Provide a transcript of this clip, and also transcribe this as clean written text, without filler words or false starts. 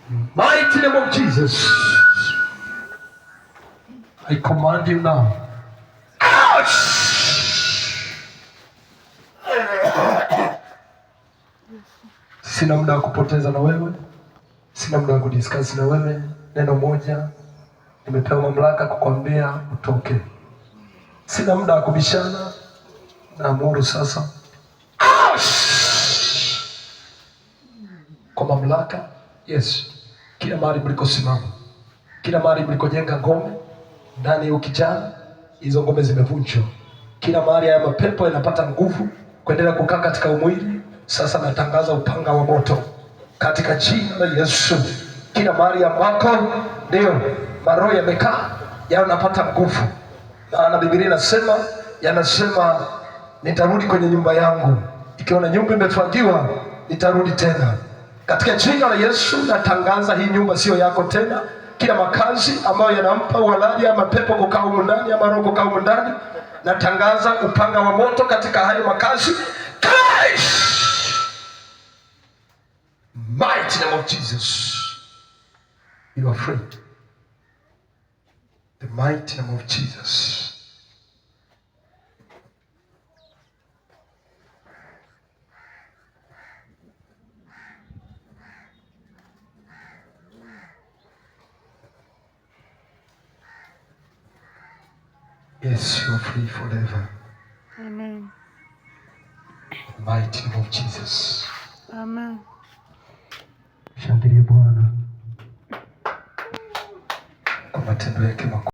Mighty name of Jesus, I command you now. Ouch! Sina muda wa kupoteza na wewe, sina muda wa kudiscuss na wewe. Neno moja nimepewa mamlaka kukwambia utoke. Sina muda wa kubishana na amuru sasa. Kwa mamlaka, yes, kila mahali mlikosimama, kila mahali mlikojenga ngome ndani ya kijana, hizo ngome zimevunjwa. Kila mahali ya mapepo yanapata nguvu kuendelea kukaa katika umwili, sasa natangaza upanga wa moto katika jina la Yesu. Kila mahali ya mwako ndio maroho yamekaa yanapata nguvu, na Biblia yanasema nitarudi kwenye nyumba yangu, ikiona nyumba imefagiwa nitarudi tena. Katika jina la Yesu natangaza hii nyumba sio yako tena. Kila makazi ambayo yanampa uhalali ama pepo kukaa humu ndani ama roho kukaa humu ndani, natangaza upanga wa moto katika hayo makazi. Mighty name of Jesus, you are free. The mighty name of Jesus. Yes, you are free forever. Amen. The mighty name of Jesus. Amen. Shangilia Bwana kwa matendo yake makuu.